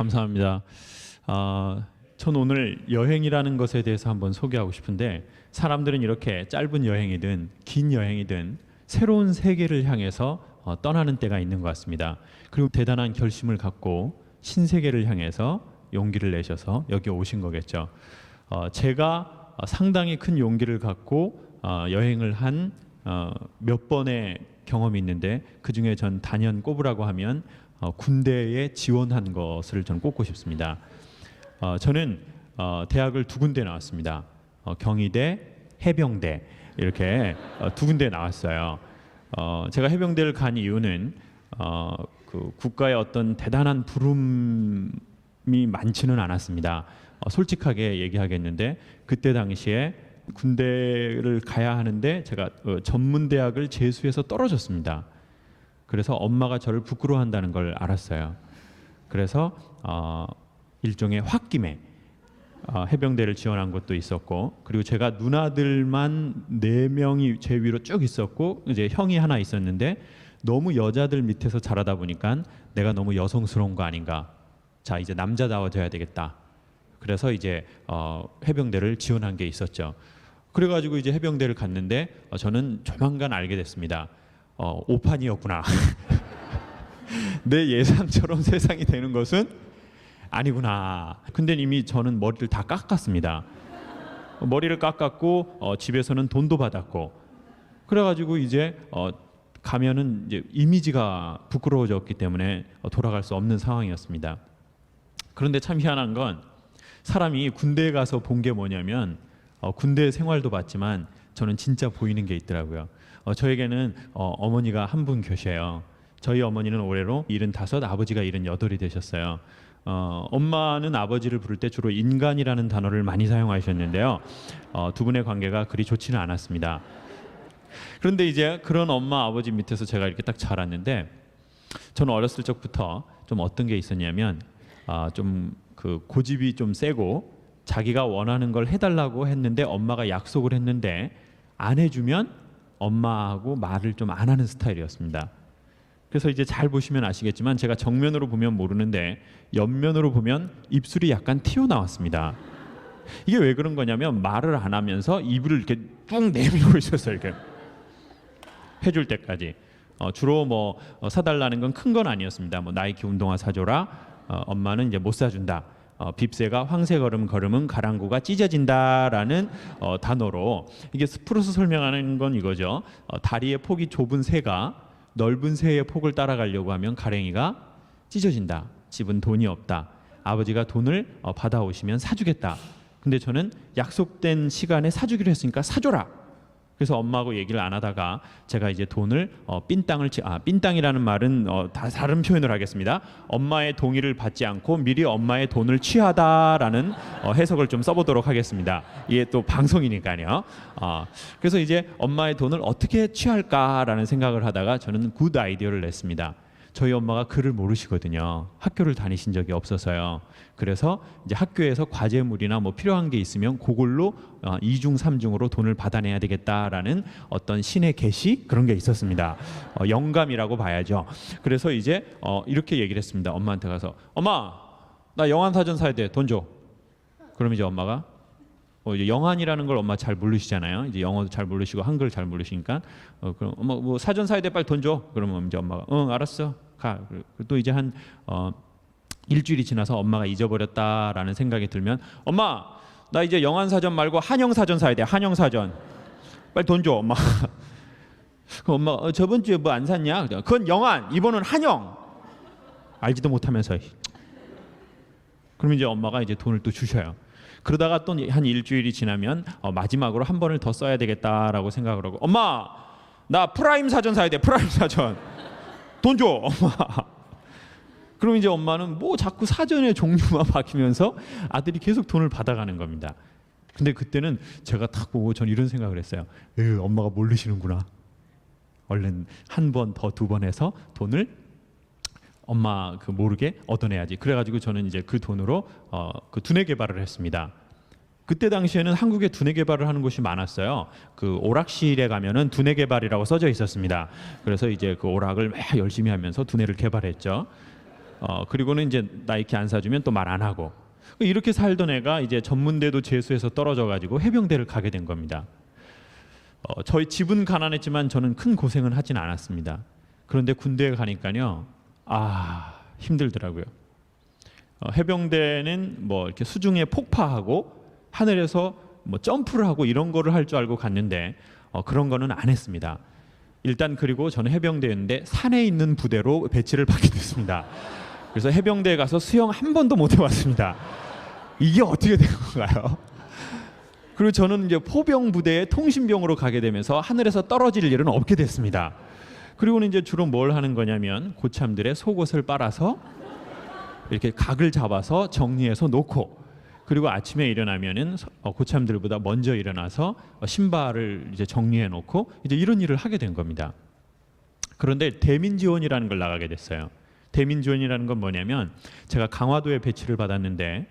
감사합니다. 전 오늘 여행이라는 것에 대해서 한번 소개하고 싶은데, 사람들은 이렇게 짧은 여행이든 긴 여행이든 새로운 세계를 향해서 떠나는 때가 있는 것 같습니다. 그리고 대단한 결심을 갖고 신세계를 향해서 용기를 내셔서 여기 오신 거겠죠. 제가 상당히 큰 용기를 갖고 여행을 한 몇 번의 경험이 있는데, 그 중에 전 단연 꼽으라고 하면 군대에 지원한 것을 저는 꼽고 싶습니다. 저는 대학을 두 군데 나왔습니다. 경희대, 해병대 이렇게 두 군데 나왔어요. 제가 해병대를 간 이유는 그 국가의 어떤 대단한 부름이 많지는 않았습니다. 솔직하게 얘기하겠는데, 그때 당시에 군대를 가야 하는데 제가 전문대학을 재수해서 떨어졌습니다. 그래서 엄마가 저를 부끄러워한다는 걸 알았어요. 그래서 일종의 홧김에 해병대를 지원한 것도 있었고, 그리고 제가 누나들만 4명이 제 위로 쭉 있었고, 이제 형이 하나 있었는데, 너무 여자들 밑에서 자라다 보니까 내가 너무 여성스러운 거 아닌가. 자, 이제 남자다워져야 되겠다. 그래서 이제 해병대를 지원한 게 있었죠. 그래가지고 이제 해병대를 갔는데 저는 조만간 알게 됐습니다. 오판이었구나. 내 예상처럼 세상이 되는 것은 아니구나. 근데 이미 저는 머리를 다 깎았습니다. 머리를 깎았고 집에서는 돈도 받았고, 그래가지고 이제 가면은 이제 이미지가 부끄러워졌기 때문에 돌아갈 수 없는 상황이었습니다. 그런데 참 희한한 건, 사람이 군대에 가서 본 게 뭐냐면 군대 생활도 봤지만 저는 진짜 보이는 게 있더라고요. 저에게는 어머니가 한 분 계셔요. 저희 어머니는 올해로 75, 아버지가 78이 되셨어요. 엄마는 아버지를 부를 때 주로 인간이라는 단어를 많이 사용하셨는데요. 두 분의 관계가 그리 좋지는 않았습니다. 그런데 이제 그런 엄마 아버지 밑에서 제가 이렇게 딱 자랐는데, 저는 어렸을 적부터 좀 어떤 게 있었냐면 좀 그 고집이 좀 세고, 자기가 원하는 걸 해달라고 했는데 엄마가 약속을 했는데 안 해주면 엄마하고 말을 좀 안 하는 스타일이었습니다. 그래서 이제 잘 보시면 아시겠지만, 제가 정면으로 보면 모르는데 옆면으로 보면 입술이 약간 튀어나왔습니다. 이게 왜 그런 거냐면, 말을 안 하면서 입을 이렇게 쭉 내밀고 있었어요. 이렇게 해줄 때까지. 주로 뭐 사달라는 건 큰 건 아니었습니다. 뭐 나이키 운동화 사줘라. 엄마는 이제 못 사준다. 빕새가 황새 걸음은 가랑구가 찢어진다라는 단어로, 이게 풀어서 설명하는 건 이거죠. 다리의 폭이 좁은 새가 넓은 새의 폭을 따라가려고 하면 가랭이가 찢어진다. 집은 돈이 없다. 아버지가 돈을 받아오시면 사주겠다. 근데 저는 약속된 시간에 사주기로 했으니까 사줘라. 그래서 엄마하고 얘기를 안 하다가 제가 이제 돈을 삔땅이라는 말은 다른 표현을 하겠습니다. 엄마의 동의를 받지 않고 미리 엄마의 돈을 취하다라는 해석을 좀 써보도록 하겠습니다. 이게 또 방송이니까요. 그래서 이제 엄마의 돈을 어떻게 취할까라는 생각을 하다가 저는 굿 아이디어를 냈습니다. 저희 엄마가 글을 모르시거든요. 학교를 다니신 적이 없어서요. 그래서 이제 학교에서 과제물이나 뭐 필요한 게 있으면 그걸로 2중 3중으로 돈을 받아내야 되겠다라는 어떤 신의 계시, 그런 게 있었습니다. 영감이라고 봐야죠. 그래서 이제 이렇게 얘기를 했습니다. 엄마한테 가서, 엄마, 나 영안사전 사야 돼. 돈 줘. 그럼 이제 엄마가 이제 영안이라는 걸 엄마 잘 모르시잖아요. 이제 영어도 잘 모르시고 한글 잘 모르시니까 그럼 엄마 뭐 사전 사야 돼, 빨리 돈 줘. 그러면 이제 엄마가 응 알았어 가. 또 이제 한 일주일이 지나서 엄마가 잊어버렸다라는 생각이 들면, 엄마 나 이제 영안사전 말고 한영사전 사야 돼. 한영사전 빨리 돈 줘. 엄마. 그럼 엄마가 저번 주에 뭐 안 샀냐? 그건 영안, 이번은 한영. 알지도 못하면서. 그러면 이제 엄마가 이제 돈을 또 주셔요. 그러다가 또 한 일주일이 지나면 마지막으로 한 번을 더 써야 되겠다라고 생각을 하고, 엄마 나 프라임 사전 사야 돼. 프라임 사전 돈 줘. 엄마. 그럼 이제 엄마는 뭐 자꾸 사전의 종류만 바뀌면서 아들이 계속 돈을 받아가는 겁니다. 근데 그때는 제가 딱 보고 전 이런 생각을 했어요. 엄마가 모르시는구나. 얼른 한 번 더, 2번 해서 돈을 엄마 그 모르게 얻어내야지. 그래가지고 저는 이제 그 돈으로 그 두뇌 개발을 했습니다. 그때 당시에는 한국에 두뇌 개발을 하는 곳이 많았어요. 그 오락실에 가면은 두뇌 개발이라고 써져 있었습니다. 그래서 이제 그 오락을 막 열심히 하면서 두뇌를 개발했죠. 그리고는 이제 나이키 안 사주면 또 말 안 하고, 이렇게 살던 애가 이제 전문대도 재수해서 떨어져 가지고 해병대를 가게 된 겁니다. 저희 집은 가난했지만 저는 큰 고생은 하진 않았습니다. 그런데 군대에 가니까요, 힘들더라고요. 해병대는 뭐 이렇게 수중에 폭파하고 하늘에서 뭐 점프를 하고 이런 거를 할 줄 알고 갔는데 그런 거는 안 했습니다. 일단 그리고 저는 해병대였는데 산에 있는 부대로 배치를 받게 됐습니다. 그래서 해병대에 가서 수영 한 번도 못 해봤습니다. 이게 어떻게 된 건가요? 그리고 저는 이제 포병 부대의 통신병으로 가게 되면서 하늘에서 떨어질 일은 없게 됐습니다. 그리고는 이제 주로 뭘 하는 거냐면 고참들의 속옷을 빨아서 이렇게 각을 잡아서 정리해서 놓고, 그리고 아침에 일어나면은 고참들보다 먼저 일어나서 신발을 이제 정리해 놓고 이제 이런 일을 하게 된 겁니다. 그런데 대민지원이라는 걸 나가게 됐어요. 대민지원이라는 건 뭐냐면 제가 강화도에 배치를 받았는데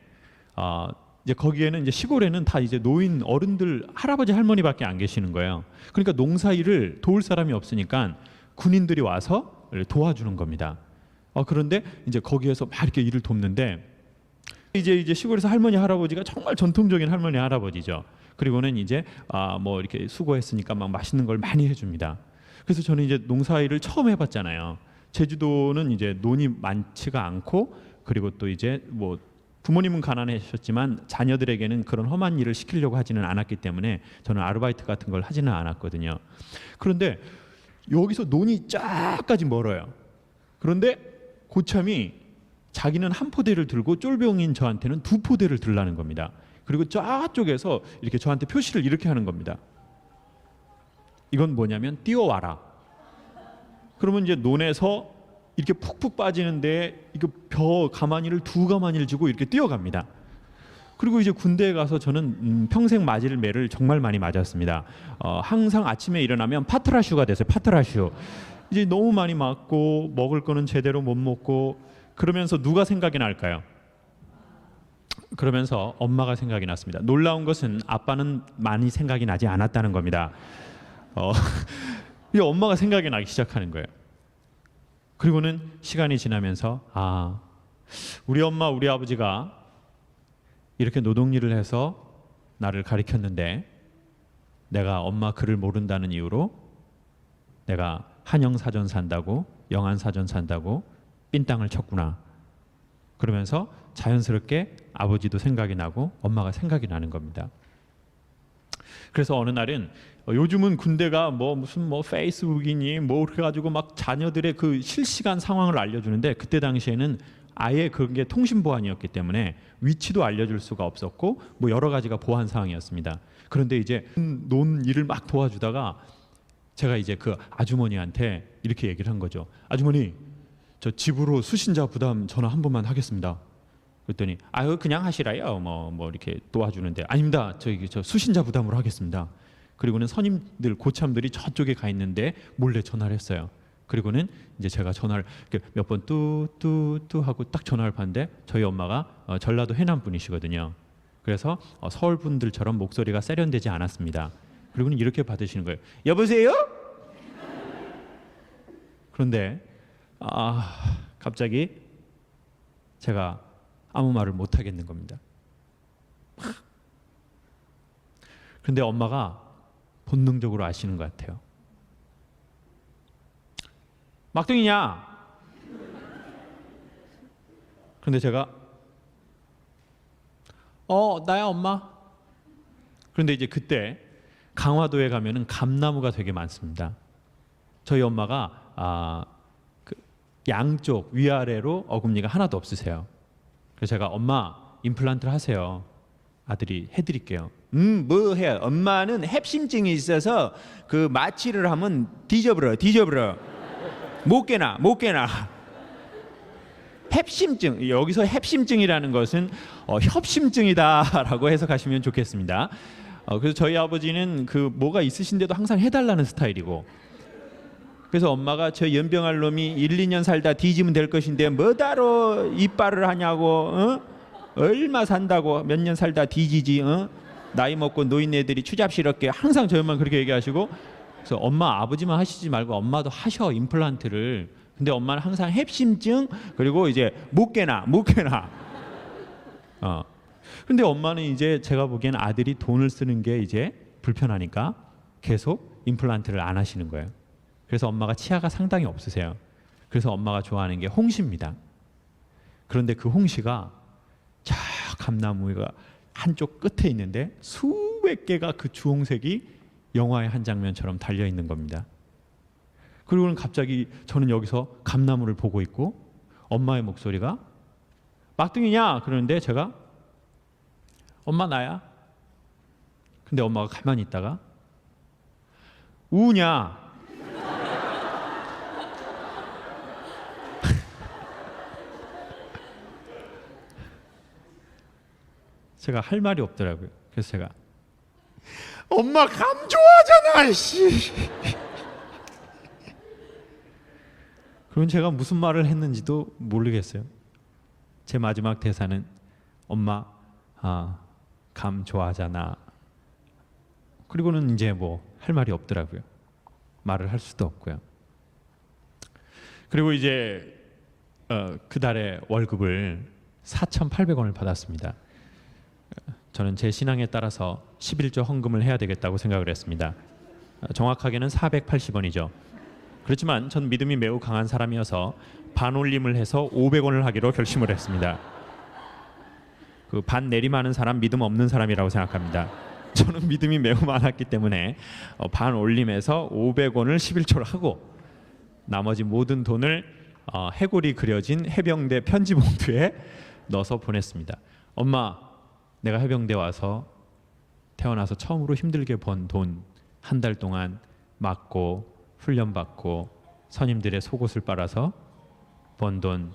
이제 거기에는 이제 시골에는 다 이제 노인 어른들 할아버지 할머니밖에 안 계시는 거예요. 그러니까 농사일을 도울 사람이 없으니까 군인들이 와서 도와주는 겁니다. 그런데 이제 거기에서 막 이렇게 일을 돕는데 이제 시골에서 할머니 할아버지가 정말 전통적인 할머니 할아버지죠. 그리고는 이제 뭐 이렇게 수고했으니까 막 맛있는 걸 많이 해줍니다. 그래서 저는 이제 농사일을 처음 해봤잖아요. 제주도는 이제 논이 많지가 않고, 그리고 또 이제 뭐 부모님은 가난하셨지만 자녀들에게는 그런 험한 일을 시키려고 하지는 않았기 때문에 저는 아르바이트 같은 걸 하지는 않았거든요. 그런데 여기서 논이 쫙까지 멀어요. 그런데 고참이 자기는 한 포대를 들고 쫄병인 저한테는 두 포대를 들라는 겁니다. 그리고 저쪽에서 이렇게 저한테 표시를 이렇게 하는 겁니다. 이건 뭐냐면 뛰어와라. 그러면 이제 논에서 이렇게 푹푹 빠지는데 이거 벼 가마니를 두 가마니를 쥐고 이렇게 뛰어갑니다. 그리고 이제 군대에 가서 저는 평생 맞을 매를 정말 많이 맞았습니다. 항상 아침에 일어나면 파트라슈가 됐어요. 파트라슈. 이제 너무 많이 맞고 먹을 거는 제대로 못 먹고, 그러면서 누가 생각이 날까요? 그러면서 엄마가 생각이 났습니다. 놀라운 것은 아빠는 많이 생각이 나지 않았다는 겁니다. 이 엄마가 생각이 나기 시작하는 거예요. 그리고는 시간이 지나면서 우리 엄마 우리 아버지가 이렇게 노동일을 해서 나를 가르쳤는데 내가 엄마 글을 모른다는 이유로 내가 한영사전 산다고 영안사전 산다고 삔땅을 쳤구나. 그러면서 자연스럽게 아버지도 생각이 나고 엄마가 생각이 나는 겁니다. 그래서 어느 날은 요즘은 군대가 무슨 페이스북이니 그래가지고 막 자녀들의 그 실시간 상황을 알려주는데, 그때 당시에는 아예 그게 통신 보안이었기 때문에 위치도 알려줄 수가 없었고 여러 가지가 보안 상황이었습니다. 그런데 이제 논 일을 막 도와주다가 제가 이제 그 아주머니한테 이렇게 얘기를 한 거죠. 아주머니, 저 집으로 수신자 부담 전화 한 번만 하겠습니다. 그랬더니 그냥 하시라요. 뭐 이렇게 도와주는데, 아닙니다. 저 수신자 부담으로 하겠습니다. 그리고는 선임들 고참들이 저쪽에 가 있는데 몰래 전화를 했어요. 그리고는 이제 제가 전화를 몇 번 뚜뚜뚜 하고 딱 전화를 받는데 저희 엄마가 전라도 해남 분이시거든요. 그래서 서울 분들처럼 목소리가 세련되지 않았습니다. 그리고는 이렇게 받으시는 거예요. 여보세요? 그런데 갑자기 제가 아무 말을 못 하겠는 겁니다. 그런데 엄마가 본능적으로 아시는 것 같아요. 막둥이냐? 그런데 제가 나야 엄마. 그런데 이제 그때 강화도에 가면은 감나무가 되게 많습니다. 저희 엄마가 그 양쪽 위아래로 어금니가 하나도 없으세요. 그래서 제가 엄마 임플란트를 하세요. 아들이 해드릴게요. 뭐 해? 엄마는 협심증이 있어서 그 마취를 하면 뒤져버려. 못 깨나. 협심증, 여기서 협심증이라는 것은 협심증이다라고 해석하시면 좋겠습니다. 그래서 저희 아버지는 그 뭐가 있으신데도 항상 해달라는 스타일이고, 그래서 엄마가 저 연병할 놈이 1, 2년 살다 뒤지면 될 것인데 뭐다로 이빨을 하냐고, 얼마 산다고 몇 년 살다 뒤지지, 나이 먹고 노인네들이 추잡스럽게 항상 저희만 그렇게 얘기하시고, 그래서 엄마 아버지만 하시지 말고 엄마도 하셔 임플란트를. 근데 엄마는 항상 heb심증 그리고 이제 못 깨나. 근데 엄마는 이제 제가 보기엔 아들이 돈을 쓰는 게 이제 불편하니까 계속 임플란트를 안 하시는 거예요. 그래서 엄마가 치아가 상당히 없으세요. 그래서 엄마가 좋아하는 게 홍시입니다. 그런데 그 홍시가 저 감나무가 한쪽 끝에 있는데 수백 개가 그 주홍색이 영화의 한 장면처럼 달려 있는 겁니다. 그리고는 갑자기 저는 여기서 감나무를 보고 있고 엄마의 목소리가 막둥이냐? 그러는데 제가 엄마 나야? 근데 엄마가 가만히 있다가 우냐? 제가 할 말이 없더라고요. 그래서 제가 엄마 감 좋아하잖아 씨. 그럼 제가 무슨 말을 했는지도 모르겠어요. 제 마지막 대사는 엄마 감 좋아하잖아. 그리고는 이제 뭐 할 말이 없더라고요. 말을 할 수도 없고요. 그리고 이제 그 달에 월급을 4,800원을 받았습니다. 저는 제 신앙에 따라서 11조 헌금을 해야 되겠다고 생각을 했습니다. 정확하게는 480원이죠. 그렇지만 전 믿음이 매우 강한 사람이어서 반올림을 해서 500원을 하기로 결심을 했습니다. 그 반 내림하는 사람 믿음 없는 사람이라고 생각합니다. 저는 믿음이 매우 많았기 때문에 반 올림해서 500원을 11조를 하고 나머지 모든 돈을 해골이 그려진 해병대 편지 봉투에 넣어서 보냈습니다. 엄마, 내가 해병대 와서 태어나서 처음으로 힘들게 번 돈 한 달 동안 맞고 훈련받고 선임들의 속옷을 빨아서 번 돈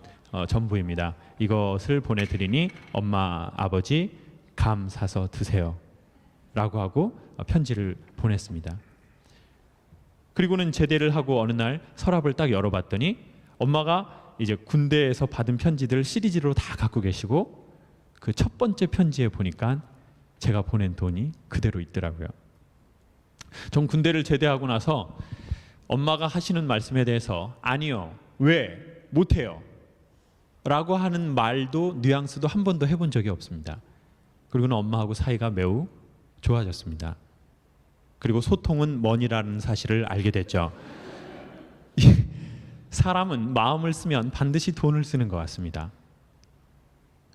전부입니다. 이것을 보내드리니 엄마, 아버지 감 사서 드세요 라고 하고 편지를 보냈습니다. 그리고는 제대를 하고 어느 날 서랍을 딱 열어봤더니 엄마가 이제 군대에서 받은 편지들 시리즈로 다 갖고 계시고 그 첫 번째 편지에 보니까 제가 보낸 돈이 그대로 있더라고요. 전 군대를 제대하고 나서 엄마가 하시는 말씀에 대해서 아니요, 왜, 못해요 라고 하는 말도 뉘앙스도 한 번도 해본 적이 없습니다. 그리고는 엄마하고 사이가 매우 좋아졌습니다. 그리고 소통은 먼이라는 사실을 알게 됐죠. 사람은 마음을 쓰면 반드시 돈을 쓰는 것 같습니다.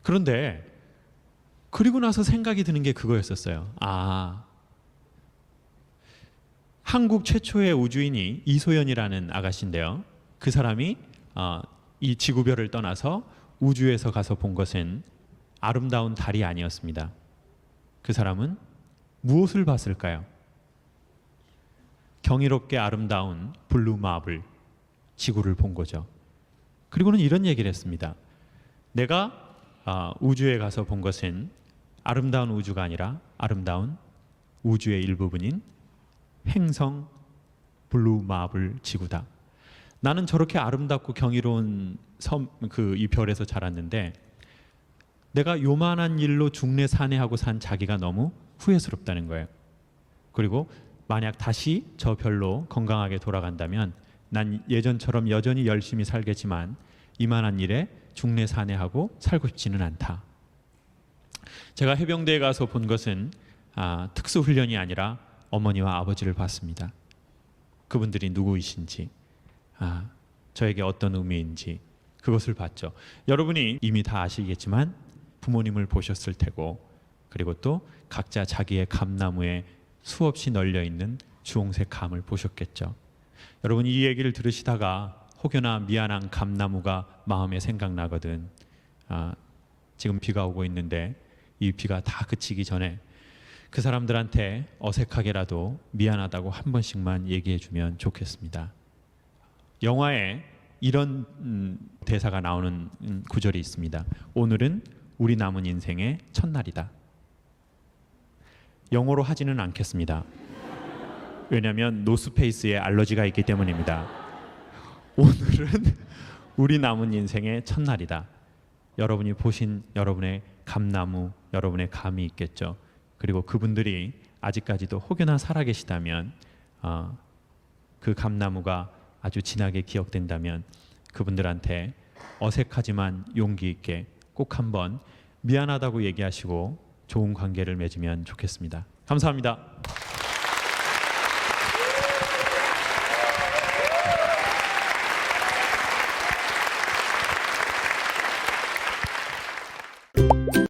그런데 그리고 나서 생각이 드는 게 그거였었어요. 한국 최초의 우주인이 이소연이라는 아가씨인데요. 그 사람이 이 지구별을 떠나서 우주에서 가서 본 것은 아름다운 달이 아니었습니다. 그 사람은 무엇을 봤을까요? 경이롭게 아름다운 블루 마블, 지구를 본 거죠. 그리고는 이런 얘기를 했습니다. 내가 우주에 가서 본 것은 아름다운 우주가 아니라 아름다운 우주의 일부분인 행성 블루 마블 지구다. 나는 저렇게 아름답고 경이로운 이 별에서 자랐는데 내가 요만한 일로 중내 산해하고 산 자기가 너무 후회스럽다는 거예요. 그리고 만약 다시 저 별로 건강하게 돌아간다면 난 예전처럼 여전히 열심히 살겠지만 이만한 일에 중내 산해하고 살고 싶지는 않다. 제가 해병대에 가서 본 것은 특수훈련이 아니라 어머니와 아버지를 봤습니다. 그분들이 누구이신지, 저에게 어떤 의미인지 그것을 봤죠. 여러분이 이미 다 아시겠지만 부모님을 보셨을 테고, 그리고 또 각자 자기의 감나무에 수없이 널려 있는 주홍색 감을 보셨겠죠. 여러분 이 얘기를 들으시다가 혹여나 미안한 감나무가 마음에 생각나거든. 지금 비가 오고 있는데 이 비가 다 그치기 전에 그 사람들한테 어색하게라도 미안하다고 한 번씩만 얘기해주면 좋겠습니다. 영화에 이런 대사가 나오는 구절이 있습니다. 오늘은 우리 남은 인생의 첫날이다. 영어로 하지는 않겠습니다. 왜냐하면 노스페이스에 알러지가 있기 때문입니다. 오늘은 우리 남은 인생의 첫날이다. 여러분이 보신 여러분의 감나무, 여러분의 감이 있겠죠. 그리고 그분들이 아직까지도 혹여나 살아계시다면 그 감나무가 아주 진하게 기억된다면 그분들한테 어색하지만 용기 있게 꼭 한번 미안하다고 얘기하시고 좋은 관계를 맺으면 좋겠습니다. 감사합니다.